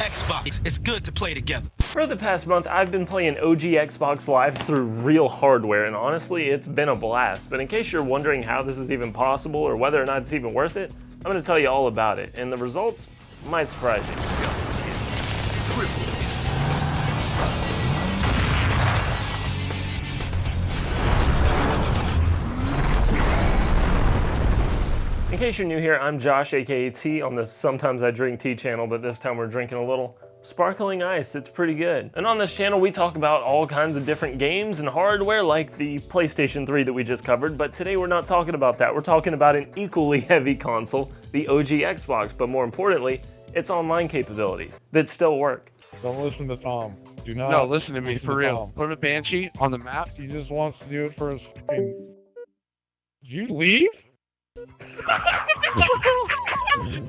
Xbox. It's good to play together. For the past month, I've been playing OG Xbox Live through real hardware, and honestly, it's been a blast. But in case you're wondering how this is even possible or whether or not it's even worth it, I'm going to tell you all about it, and the results might surprise you. In case you're new here, I'm Josh, aka T, on the Sometimes I Drink Tea channel, but this time we're drinking a little sparkling ice. It's pretty good. And on this channel, we talk about all kinds of different games and hardware like the PlayStation 3 that we just covered, but today we're not talking about that. We're talking about an equally heavy console, the OG Xbox, but more importantly, its online capabilities that still work. Don't listen to Tom. Do not. No, listen to me, listen for to real. Tom. Put a Banshee on the map. He just wants to do it for his fucking... Did you leave?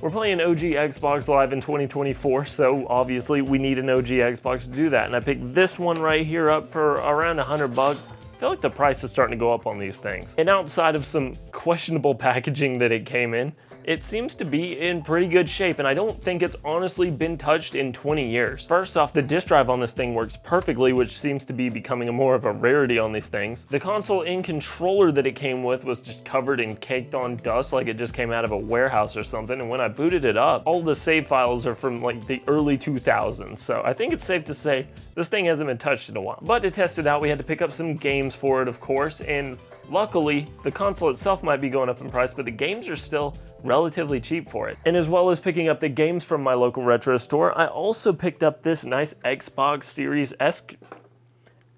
We're playing OG Xbox Live in 2024, so obviously we need an OG Xbox to do that. And I picked this one right here up for around $100. I feel like the price is starting to go up on these things. And outside of some questionable packaging that it came in, it seems to be in pretty good shape, and I don't think it's honestly been touched in 20 years. First off, the disk drive on this thing works perfectly, which seems to be becoming more of a rarity on these things. The console and controller that it came with was just covered in caked on dust like it just came out of a warehouse or something, and when I booted it up, all the save files are from like the early 2000s, so I think it's safe to say this thing hasn't been touched in a while. But to test it out, we had to pick up some games for it, of course, and luckily, the console itself might be going up in price, but the games are still relatively cheap for it. And as well as picking up the games from my local retro store, I also picked up this nice Xbox Series S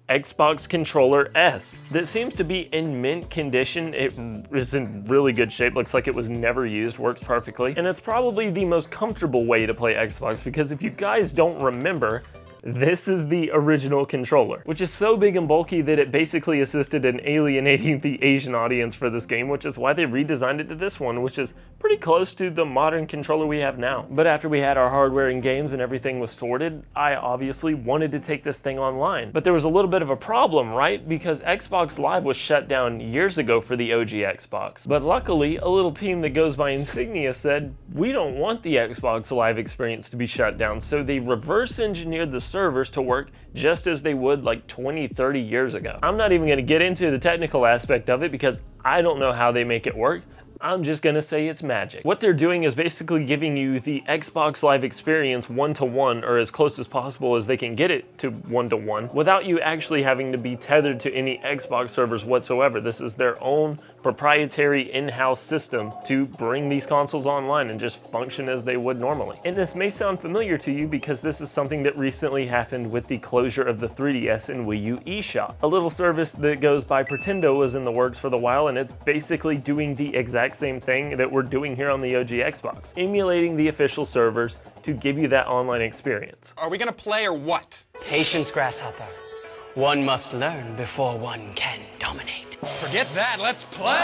Xbox Controller S that seems to be in mint condition. It is in really good shape, looks like it was never used, works perfectly, and it's probably the most comfortable way to play Xbox because if you guys don't remember, this is the original controller, which is so big and bulky that it basically assisted in alienating the Asian audience for this game, which is why they redesigned it to this one, which is pretty close to the modern controller we have now. But after we had our hardware and games and everything was sorted, I obviously wanted to take this thing online. But there was a little bit of a problem, right? Because Xbox Live was shut down years ago for the OG Xbox. But luckily, a little team that goes by Insignia said, we don't want the Xbox Live experience to be shut down, so they reverse engineered the servers to work just as they would like 20, 30 years ago. I'm not even going to get into the technical aspect of it because I don't know how they make it work. I'm just gonna say it's magic. What they're doing is basically giving you the Xbox Live experience one-to-one, or as close as possible as they can get it to one-to-one, without you actually having to be tethered to any Xbox servers whatsoever. This is their own proprietary in-house system to bring these consoles online and just function as they would normally. And this may sound familiar to you because this is something that recently happened with the closure of the 3DS and Wii U eShop. A little service that goes by Pretendo was in the works for the while, and it's basically doing the exact same thing that we're doing here on the OG Xbox, emulating the official servers to give you that online experience. Are we gonna play or what? Patience, Grasshopper. One must learn before one can dominate. Forget that, let's play!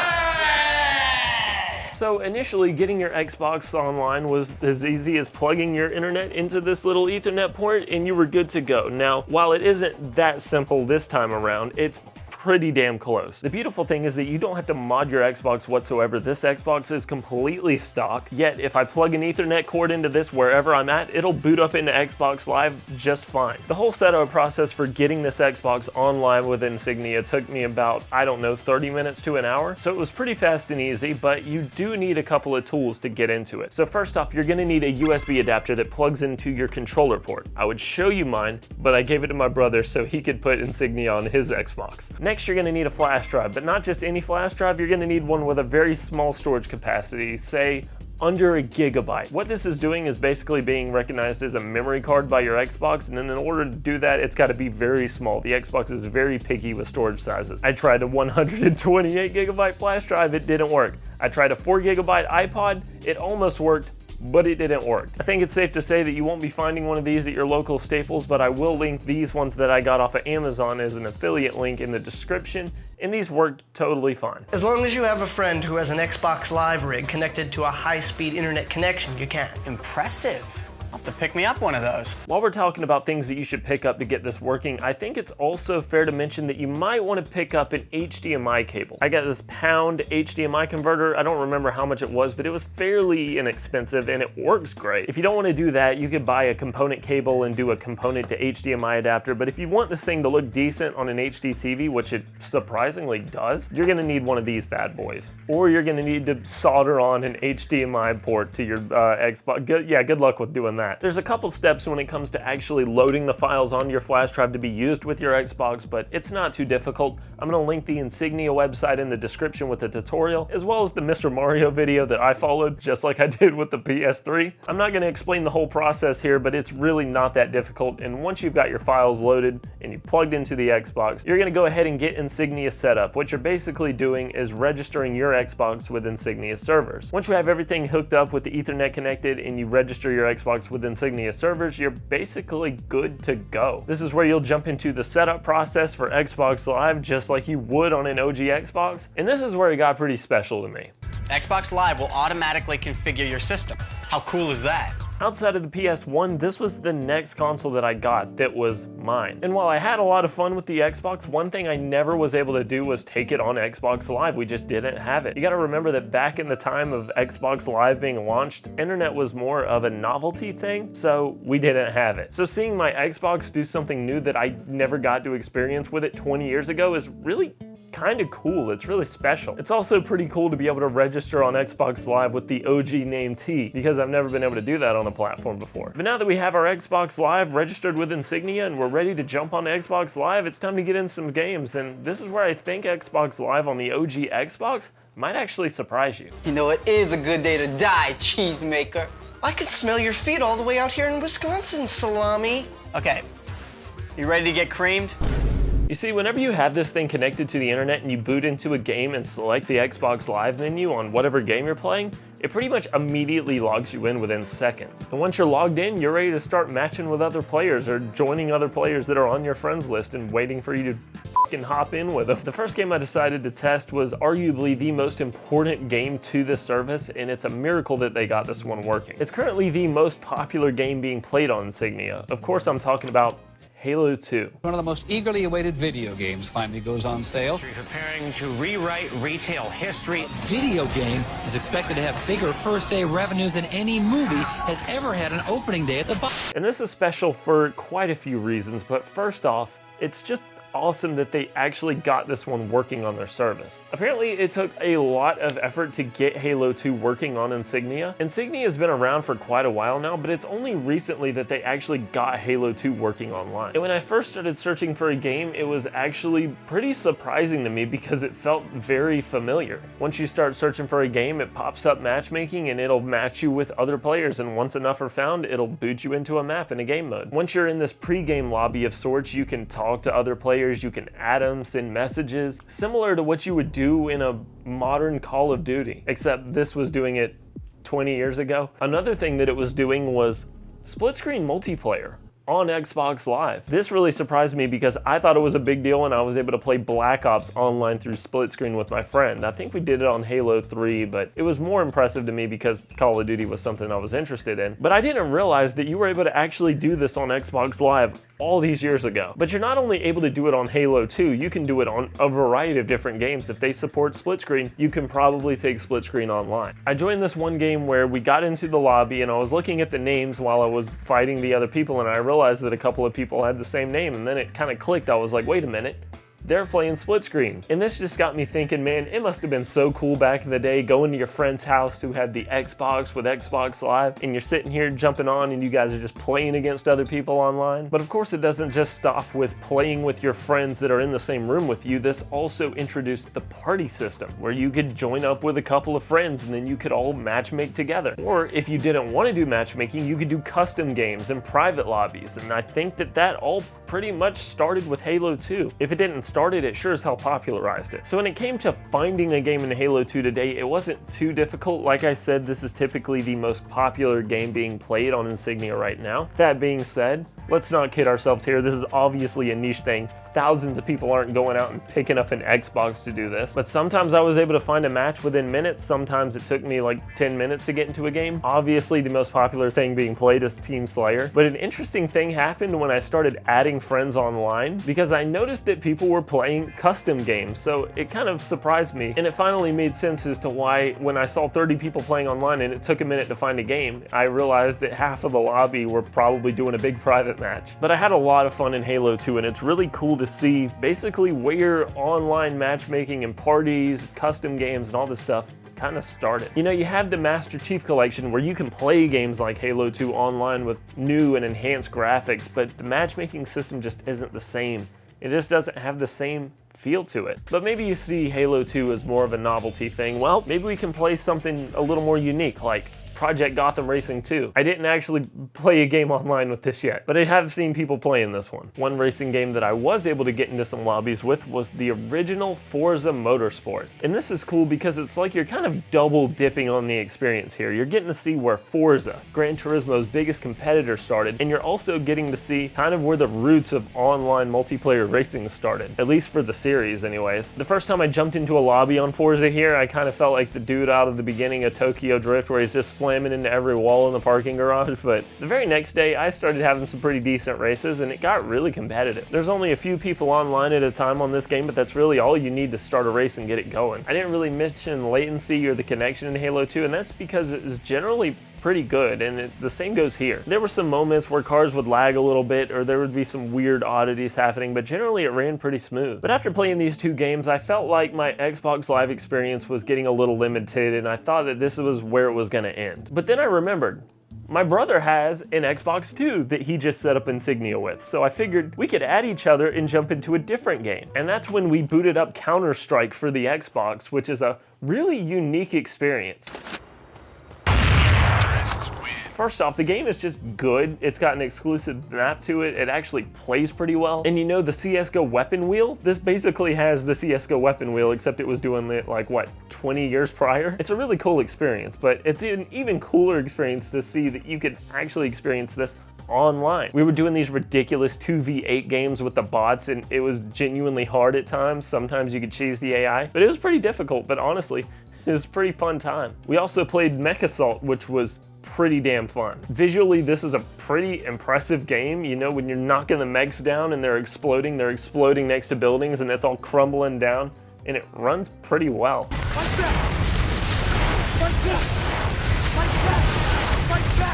So initially, getting your Xbox online was as easy as plugging your internet into this little Ethernet port and you were good to go. Now, while it isn't that simple this time around, it's pretty damn close. The beautiful thing is that you don't have to mod your Xbox whatsoever. This Xbox is completely stock, yet if I plug an Ethernet cord into this wherever I'm at, it'll boot up into Xbox Live just fine. The whole setup process for getting this Xbox online with Insignia took me about, I don't know, 30 minutes to an hour, so it was pretty fast and easy, but you do need a couple of tools to get into it. So first off, you're gonna need a USB adapter that plugs into your controller port. I would show you mine, but I gave it to my brother so he could put Insignia on his Xbox. Next, you're gonna need a flash drive, but not just any flash drive, you're gonna need one with a very small storage capacity, say under a gigabyte. What this is doing is basically being recognized as a memory card by your Xbox, and then in order to do that, it's gotta be very small. The Xbox is very picky with storage sizes. I tried a 128 gigabyte flash drive, it didn't work. I tried a 4 gigabyte iPod, it almost worked, but it didn't work. I think it's safe to say that you won't be finding one of these at your local Staples, but I will link these ones that I got off of Amazon as an affiliate link in the description, and these worked totally fine. As long as you have a friend who has an Xbox Live rig connected to a high-speed internet connection, you can. Impressive. I'll have to pick me up one of those. While we're talking about things that you should pick up to get this working, I think it's also fair to mention that you might want to pick up an HDMI cable. I got this pound HDMI converter. I don't remember how much it was, but it was fairly inexpensive and it works great. If you don't want to do that, you could buy a component cable and do a component to HDMI adapter, but if you want this thing to look decent on an HD TV, which it surprisingly does, you're gonna need one of these bad boys. Or you're gonna need to solder on an HDMI port to your Xbox. Good luck with doing that. There's a couple steps when it comes to actually loading the files onto your flash drive to be used with your Xbox, but it's not too difficult. I'm gonna link the Insignia website in the description with the tutorial, as well as the Mr. Mario video that I followed, just like I did with the PS3. I'm not gonna explain the whole process here, but it's really not that difficult, and once you've got your files loaded and you plugged into the Xbox, you're gonna go ahead and get Insignia set up. What you're basically doing is registering your Xbox with Insignia servers. Once you have everything hooked up with the Ethernet connected and you register your Xbox with Insignia servers, you're basically good to go. This is where you'll jump into the setup process for Xbox Live just like you would on an OG Xbox, and this is where it got pretty special to me. Xbox Live will automatically configure your system. How cool is that? Outside of the PS1, this was the next console that I got that was mine. And while I had a lot of fun with the Xbox, one thing I never was able to do was take it on Xbox Live. We just didn't have it. You gotta remember that back in the time of Xbox Live being launched, internet was more of a novelty thing, so we didn't have it. So seeing my Xbox do something new that I never got to experience with it 20 years ago is really kind of cool. It's really special. It's also pretty cool to be able to register on Xbox Live with the OG name T, because I've never been able to do that on a platform before. But now that we have our Xbox Live registered with Insignia and we're ready to jump on Xbox Live, it's time to get in some games, and this is where I think Xbox Live on the OG Xbox might actually surprise you. You know, it is a good day to die, cheesemaker. I can smell your feet all the way out here in Wisconsin, Salami. Okay, you ready to get creamed? You see, whenever you have this thing connected to the internet and you boot into a game and select the Xbox Live menu on whatever game you're playing, it pretty much immediately logs you in within seconds. And once you're logged in, you're ready to start matching with other players or joining other players that are on your friends list and waiting for you to fucking hop in with them. The first game I decided to test was arguably the most important game to this service, and it's a miracle that they got this one working. It's currently the most popular game being played on Insignia. Of course, I'm talking about Halo 2. One of the most eagerly awaited video games finally goes on sale. Preparing to rewrite retail history. Video game is expected to have bigger first-day revenues than any movie has ever had an opening day at the box. And this is special for quite a few reasons, but first off, it's just awesome that they actually got this one working on their service. Apparently, it took a lot of effort to get Halo 2 working on Insignia. Insignia has been around for quite a while now, but it's only recently that they actually got Halo 2 working online. And when I first started searching for a game, it was actually pretty surprising to me because it felt very familiar. Once you start searching for a game, it pops up matchmaking and it'll match you with other players, and once enough are found, it'll boot you into a map in a game mode. Once you're in this pre-game lobby of sorts, you can talk to other players, you can add them, send messages, similar to what you would do in a modern Call of Duty, except this was doing it 20 years ago. Another thing that it was doing was split screen multiplayer on Xbox Live. This really surprised me because I thought it was a big deal when I was able to play Black Ops online through split screen with my friend. I think we did it on Halo 3, but it was more impressive to me because Call of Duty was something I was interested in. But I didn't realize that you were able to actually do this on Xbox Live all these years ago. But you're not only able to do it on Halo 2, you can do it on a variety of different games. If they support split screen, you can probably take split screen online. I joined this one game where we got into the lobby and I was looking at the names while I was fighting the other people, and I realized that a couple of people had the same name, and then it kind of clicked. I was like, wait a minute, they're playing split screen. And this just got me thinking, man, it must have been so cool back in the day going to your friend's house who had the Xbox with Xbox Live, and you're sitting here jumping on and you guys are just playing against other people online. But of course, it doesn't just stop with playing with your friends that are in the same room with you. This also introduced the party system where you could join up with a couple of friends and then you could all matchmake together. Or if you didn't want to do matchmaking, you could do custom games and private lobbies. And I think that that all pretty much started with Halo 2. If it didn't start it, it sure as hell popularized it. So when it came to finding a game in Halo 2 today, it wasn't too difficult. Like I said, this is typically the most popular game being played on Insignia right now. That being said, let's not kid ourselves here. This is obviously a niche thing. Thousands of people aren't going out and picking up an Xbox to do this. But sometimes I was able to find a match within minutes. Sometimes it took me like 10 minutes to get into a game. Obviously, the most popular thing being played is Team Slayer. But an interesting thing happened when I started adding friends online, because I noticed that people were playing custom games. So it kind of surprised me. And it finally made sense as to why, when I saw 30 people playing online and it took a minute to find a game, I realized that half of the lobby were probably doing a big private match. But I had a lot of fun in Halo 2, and it's really cool to see basically where online matchmaking and parties, custom games, and all this stuff kind of started. You know, you have the Master Chief Collection where you can play games like Halo 2 online with new and enhanced graphics, but the matchmaking system just isn't the same. It just doesn't have the same feel to it. But maybe you see Halo 2 as more of a novelty thing. Well, maybe we can play something a little more unique, like Project Gotham Racing 2. I didn't actually play a game online with this yet, but I have seen people playing this one. One racing game that I was able to get into some lobbies with was the original Forza Motorsport. And this is cool because it's like you're kind of double dipping on the experience here. You're getting to see where Forza, Gran Turismo's biggest competitor, started, and you're also getting to see kind of where the roots of online multiplayer racing started, at least for the series anyways. The first time I jumped into a lobby on Forza here, I kind of felt like the dude out of the beginning of Tokyo Drift, where he's just slamming into every wall in the parking garage. But the very next day I started having some pretty decent races, and it got really competitive. There's only a few people online at a time on this game, but that's really all you need to start a race and get it going. I didn't really mention latency or the connection in Halo 2, and that's because it is generally pretty good, and the same goes here. There were some moments where cars would lag a little bit, or there would be some weird oddities happening, but generally it ran pretty smooth. But after playing these two games, I felt like my Xbox Live experience was getting a little limited, and I thought that this was where it was going to end. But then I remembered, my brother has an Xbox 2 that he just set up Insignia with, so I figured we could add each other and jump into a different game. And that's when we booted up Counter-Strike for the Xbox, which is a really unique experience. First off, the game is just good. It's got an exclusive map to it. It actually plays pretty well. And you know the CSGO weapon wheel? This basically has the CSGO weapon wheel, except it was doing it like, what, 20 years prior? It's a really cool experience, but it's an even cooler experience to see that you could actually experience this online. We were doing these ridiculous 2v8 games with the bots, and it was genuinely hard at times. Sometimes you could cheese the AI, but it was pretty difficult, but honestly, it was a pretty fun time. We also played Mech Assault, which was pretty damn fun. Visually, this is a pretty impressive game. You know, when you're knocking the mechs down and they're exploding next to buildings and it's all crumbling down, and it runs pretty well.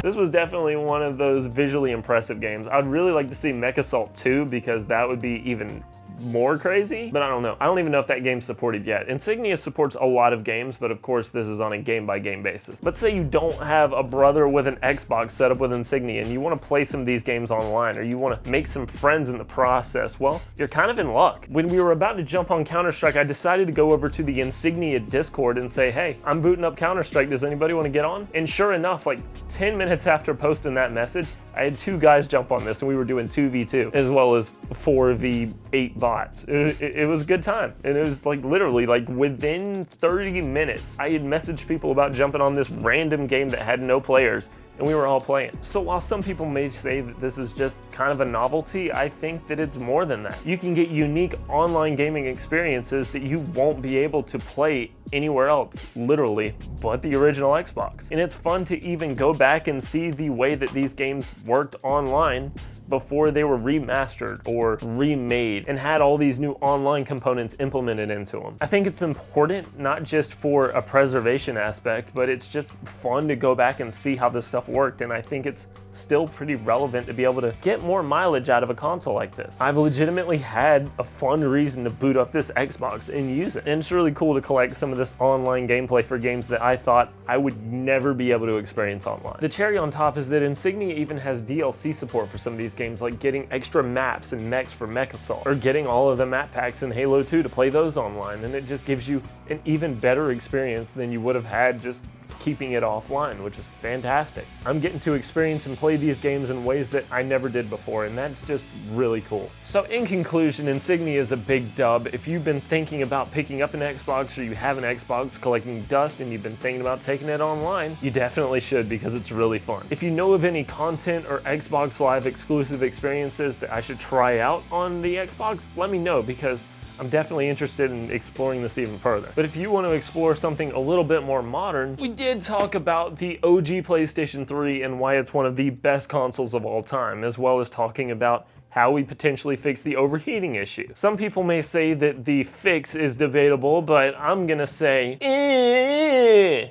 This was definitely one of those visually impressive games. I'd really like to see Mech Assault 2, because that would be even more crazy, but I don't know. I don't even know if that game's supported yet. Insignia supports a lot of games, but of course this is on a game-by-game basis. Let's say you don't have a brother with an Xbox set up with Insignia and you want to play some of these games online, or you want to make some friends in the process. Well, you're kind of in luck. When we were about to jump on Counter-Strike, I decided to go over to the Insignia Discord and say, hey, I'm booting up Counter-Strike, does anybody want to get on? And sure enough, like 10 minutes after posting that message, I had 2 guys jump on this, and we were doing 2v2 as well as 4v8 bots. It was a good time, and it was like literally like within 30 minutes I had messaged people about jumping on this random game that had no players, and we were all playing. So while some people may say that this is just kind of a novelty, I think that it's more than that. You can get unique online gaming experiences that you won't be able to play anywhere else, literally, but the original Xbox. And it's fun to even go back and see the way that these games worked online before they were remastered or remade and had all these new online components implemented into them. I think it's important, not just for a preservation aspect, but it's just fun to go back and see how this stuff worked, and I think it's still pretty relevant to be able to get more mileage out of a console like this. I've legitimately had a fun reason to boot up this Xbox and use it, and it's really cool to collect some of this online gameplay for games that I thought I would never be able to experience online. The cherry on top is that Insignia even has DLC support for some of these games, like getting extra maps and mechs for Mech Assault, or getting all of the map packs in Halo 2 to play those online, and it just gives you an even better experience than you would have had just keeping it offline, which is fantastic. I'm getting to experience and play these games in ways that I never did before, and that's just really cool. So in conclusion, Insignia is a big dub. If you've been thinking about picking up an Xbox, or you have an Xbox collecting dust and you've been thinking about taking it online, you definitely should, because it's really fun. If you know of any content or Xbox Live exclusive experiences that I should try out on the Xbox, let me know, because I'm definitely interested in exploring this even further. But if you want to explore something a little bit more modern, we did talk about the OG PlayStation 3 and why it's one of the best consoles of all time, as well as talking about how we potentially fix the overheating issue. Some people may say that the fix is debatable, but I'm gonna say,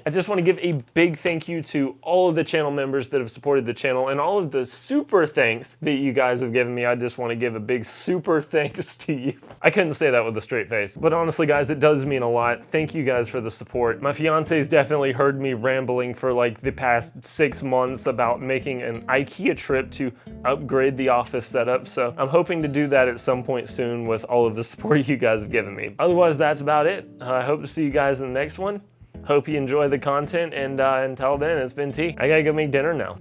I just want to give a big thank you to all of the channel members that have supported the channel, and all of the super thanks that you guys have given me. I just want to give a big super thanks to you. I couldn't say that with a straight face, but honestly guys, it does mean a lot. Thank you guys for the support. My fiance's definitely heard me rambling for like the past 6 months about making an IKEA trip to upgrade the office setup. So I'm hoping to do that at some point soon with all of the support you guys have given me. Otherwise, that's about it. I hope to see you guys in the next one. Hope you enjoy the content, and until then, it's been T. I gotta go make dinner now.